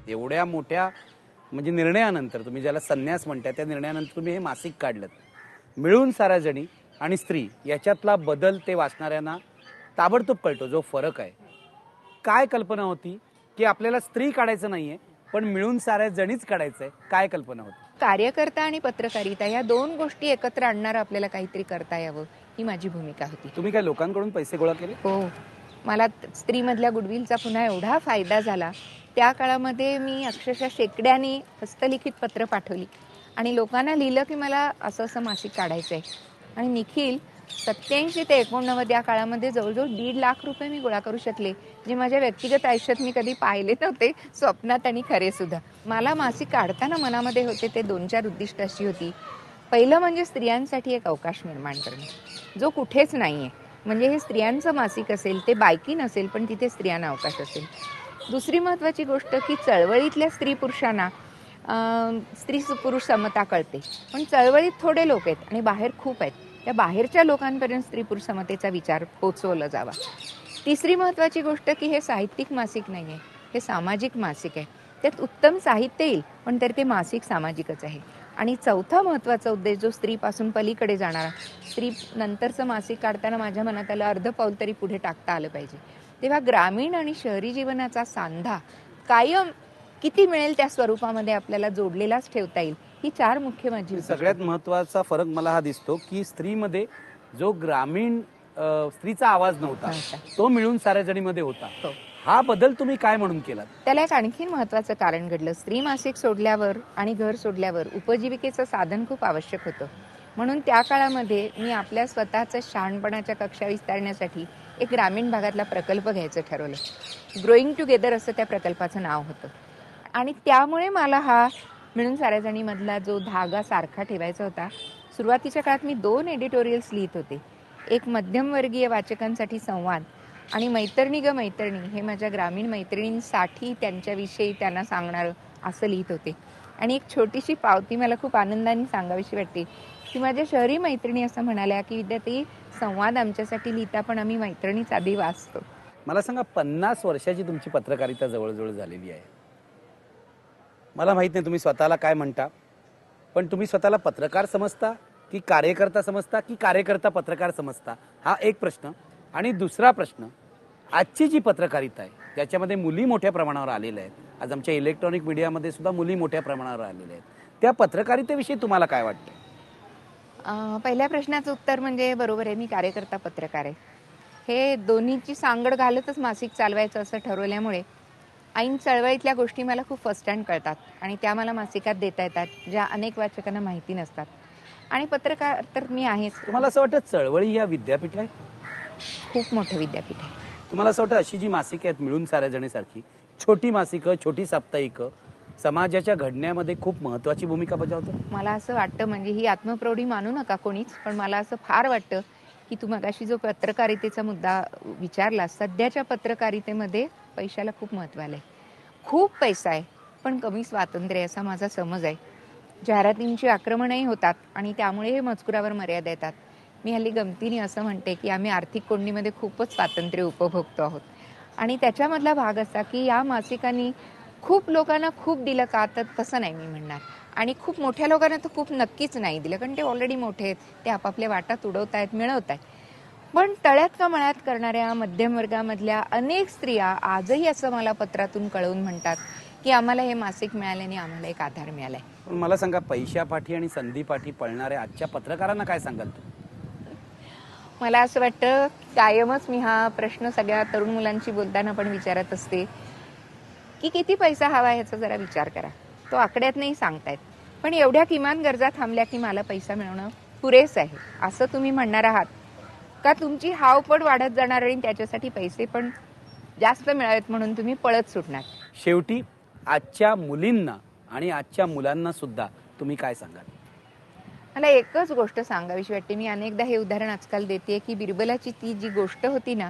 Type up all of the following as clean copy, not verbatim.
एवढ्या मोठ्या म्हणजे निर्णयानंतर, तुम्ही ज्याला संन्यास म्हणताय त्या निर्णयानंतर तुम्ही हे मासिक काढलं. मिळून साऱ्या जणी आणि स्त्री याच्यातला बदल ते वाचणाऱ्यांना ताबडतोब कळतो, जो फरक आहे. काय कल्पना होती की आपल्याला स्त्री काढायचं नाहीये, पण मिळून साऱ्या जणीच काढायचंय? काय कल्पना होती? कार्यकर्ता आणि पत्रकारिता या दोन गोष्टी एकत्र आणणारं आपल्याला काहीतरी करता यावं, ही माझी भूमिका होती. तुम्ही काय लोकांकडून पैसे गोळा केले? हो, मला स्त्रीमधल्या गुडविलचा पुन्हा एवढा फायदा झाला. त्या काळामध्ये मी अक्षरशः शेकड्याने हस्तलिखित पत्र पाठवली आणि लोकांना लिहिलं की मला असं असं मासिक काढायचं आहे. आणि निखिल 87 ते 89 या काळामध्ये जवळजवळ ₹1.5 लाख मी गोळा करू शकले, जे माझ्या व्यक्तिगत आयुष्यात मी कधी पाहिले नव्हते, स्वप्नात आणि खरे सुद्धा. मला मासिक काढताना मनामध्ये होते ते 2-4 उद्दिष्ट अशी होती. पहिलं म्हणजे स्त्रियांसाठी एक अवकाश निर्माण करणे, जो कुठेच नाही आहे. म्हणजे हे स्त्रियांचं मासिक असेल, ते बायकी नसेल, पण तिथे स्त्रियांना अवकाश असेल. दुसरी महत्त्वाची गोष्ट की चळवळीतल्या स्त्री पुरुषांना स्त्री पुरुष समता कळते, पण चळवळीत थोडे लोक आहेत आणि बाहेर खूप आहेत. त्या बाहेरच्या लोकांपर्यंत स्त्री पुरुष समतेचा विचार पोचवला जावा. तिसरी महत्त्वाची गोष्ट की हे साहित्यिक मासिक नाही आहे, हे सामाजिक मासिक आहे. त्यात उत्तम साहित्य येईल, पण तर ते मासिक सामाजिकच आहे. आणि चौथा महत्त्वाचा उद्देश जो स्त्रीपासून पलीकडे जाणारा, स्त्री नंतरचं मासिक काढताना माझ्या मनात आलं अर्ध पाऊल तरी पुढे टाकता आलं पाहिजे. तेव्हा ग्रामीण आणि शहरी जीवनाचा सांधा कायम किती मिळेल त्या स्वरूपामध्ये आपल्याला जोडलेलाच ठेवता येईल, ही 4 मुख्य माझी उद्दिष्ट. सगळ्यात महत्त्वाचा फरक मला हा दिसतो की स्त्रीमध्ये जो ग्रामीण स्त्रीचा आवाज नव्हता, तो मिळून साऱ्या जणीमध्ये होता. हो. हा बदल तुम्ही काय म्हणून केला? त्याला एक आणखी महत्त्वाचं कारण घडलं. स्त्री मासिक सोडल्यावर आणि घर सोडल्यावर उपजीविकेचं साधन खूप आवश्यक होतं. म्हणून त्या काळामध्ये मी आपल्या स्वतःचं शहाणपणाच्या कक्षा विस्तारण्यासाठी एक ग्रामीण भागातला प्रकल्प घ्यायचं ठरवलं. ग्रोईंग टुगेदर असं त्या प्रकल्पाचं नाव होतं. आणि त्यामुळे मला हा मिळून साऱ्या जणीमधला जो धागा सारखा ठेवायचा होता. सुरुवातीच्या काळात मी 2 एडिटोरियल्स लिहित होते. एक मध्यमवर्गीय वाचकांसाठी संवाद आणि मैत्रिणी ग मैत्रिणी हे माझ्या ग्रामीण मैत्रिणींसाठी त्यांच्याविषयी त्यांना सांगणारं असं लिहित होते. आणि एक छोटीशी पावती मला खूप आनंदाने सांगावीशी वाटते की माझ्या शहरी मैत्रिणी असं म्हणाल्या की विद्यार्थी संवाद आमच्यासाठी लिहिता, पण आम्ही मैत्रिणीच आधी वाचतो. मला सांगा, 50 वर्षाची तुमची पत्रकारिता जवळजवळ झालेली आहे. मला माहित नाही तुम्ही स्वतःला काय म्हणता, पण तुम्ही स्वतःला पत्रकार समजता की कार्यकर्ता समजता की कार्यकर्ता पत्रकार समजता? हा एक प्रश्न. आणि दुसरा प्रश्न, आजची जी पत्रकारिता आहे त्याच्यामध्ये मुली मोठ्या प्रमाणावर आलेल्या आहेत. आज आमच्या इलेक्ट्रॉनिक मीडियामध्ये सुद्धा मुली मोठ्या प्रमाणावर आलेल्या आहेत. त्या पत्रकारितेविषयी तुम्हाला काय वाटतं? पहिल्या प्रश्नाचं उत्तर म्हणजे बरोबर आहे, मी कार्यकर्ता पत्रकार आहे. हे दोन्हीची सांगड घालतच मासिक चालवायचं असं ठरवल्यामुळे ऐन चळवळीतल्या गोष्टी मला खूप फर्स्ट हँड कळतात आणि त्या मला मासिकात देता येतात, ज्या अनेक वाचकांना माहिती नसतात. आणि पत्रकार तर मी आहेच. तुम्हाला असं वाटतं चळवळी या विद्यापीठ आहे? खूप मोठं विद्यापीठ आहे. तुम्हाला असं वाटतं अशी जी मासिकं आहेत मिळून साऱ्या जणीसारखी छोटी मासिकं, छोटी साप्ताहिकं समाजाच्या घडण्यामध्ये खूप महत्त्वाची भूमिका बजावतात? मला असं वाटतं, म्हणजे ही आत्मप्रौढी मानू नका कोणीच, पण मला असं फार वाटतं की तू मगाशी जो पत्रकारितेचा मुद्दा विचारला, सध्याच्या पत्रकारितेमध्ये पैशाला खूप महत्त्व आलं आहे. खूप पैसा आहे, पण कमी स्वातंत्र्य असा माझा समज आहे. जाहिरातींची आक्रमणही होतात आणि त्यामुळे हे मजकुरावर मर्यादा येतात. मी हल्ली गमतीने असं म्हणते की आम्ही आर्थिक कोंडीमध्ये खूपच स्वातंत्र्य उपभोगतो आहोत. आणि त्याच्यामधला भाग असा की या मासिकांनी खूप लोकांना खूप दिलं का, तर तसं नाही मी म्हणणार. आणि खूप मोठ्या लोकांना तर खूप नक्कीच नाही दिलं, कारण ते ऑलरेडी मोठे आहेत, ते आपापल्या वाटा तुडवत आहेत, मिळवत आहेत. पण तळ्यात का मळ्यात करणाऱ्या मध्यम वर्गामधल्या अनेक स्त्रिया आजही असं मला पत्रातून कळवून म्हणतात की आम्हाला हे मासिक मिळाल्याने आम्हाला एक आधार मिळालाय. पण मला सांगा, पैशापाठी आणि संधीपाठी पळणाऱ्या आजच्या पत्रकारांना काय सांगाल तुम्ही? मला असं वाटतं, कायमच मी हा प्रश्न सगळ्या तरुण मुलांशी बोलताना पण विचारत असते की किती पैसा हवा ह्याचा जरा विचार करा. तो आकड्यात नाही सांगतायत, पण एवढ्या किमान गरजा थांबल्या की मला पैसा मिळवणं पुरेस आहे असं तुम्ही म्हणणार आहात का? तुमची हावपट वाढत जाणार आणि त्याच्यासाठी पैसे पण जास्त मिळावेत म्हणून तुम्ही पळत सुटणार. शेवटी आजच्या मुलींना आणि आजच्या मुलांना सुद्धा तुम्ही काय सांगाल? मला एकच गोष्ट सांगावीशी वाटते. मी अनेकदा हे उदाहरण आजकाल देते की बिरबलाची ती जी गोष्ट होती ना,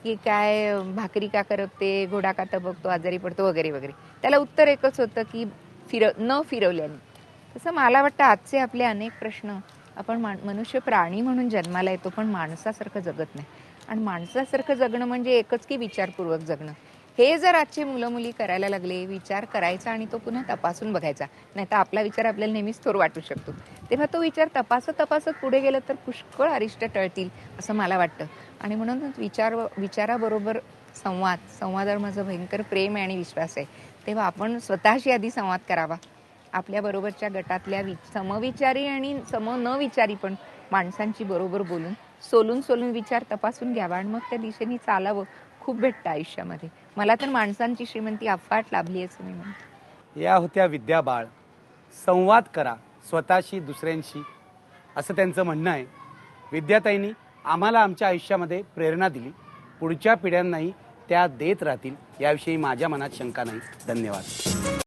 की काय भाकरी का करपते, घोडा का तबकतो, आजारी पडतो वगैरे वगैरे, त्याला उत्तर एकच होतं की न फिरवल्याने. तसं मला वाटतं आजचे आपले अनेक प्रश्न, आपण मनुष्य प्राणी म्हणून जन्माला येतो, पण माणसासारखं जगत नाही. आणि माणसासारखं जगणं म्हणजे एकच की विचारपूर्वक जगणं. हे जर आजचे मुलं मुली करायला लागले, विचार करायचा आणि तो पुन्हा तपासून बघायचा, नाहीतर आपला विचार आपल्याला नेहमीच थोर वाटू शकतो, तेव्हा तो विचार तपासत पुढे गेलं तर पुष्कळ अरिष्ट टळतील असं मला वाटतं. आणि म्हणूनच विचाराबरोबर संवादावर माझं भयंकर प्रेम आहे आणि विश्वास आहे. तेव्हा आपण स्वतःशी आधी संवाद करावा. आपल्याबरोबरच्या गटातल्या समविचारी आणि सम न विचारी पण माणसांची बरोबर बोलून सोलून विचार तपासून घ्यावा आणि मग त्या दिशेने चालावं. खूप भेटतं आयुष्यामध्ये. मला तर माणसांची श्रीमंती अफाट लाभली असं मी म्हणते. या होत्या विद्या बाळ. संवाद करा स्वतःशी, दुसऱ्यांशी, असं त्यांचं म्हणणं आहे. विद्याताईंनी आम्हाला आमच्या आयुष्यामध्ये प्रेरणा दिली. पुढच्या पिढ्यांनाही त्या देत राहतील याविषयी माझ्या मनात शंका नाही. धन्यवाद.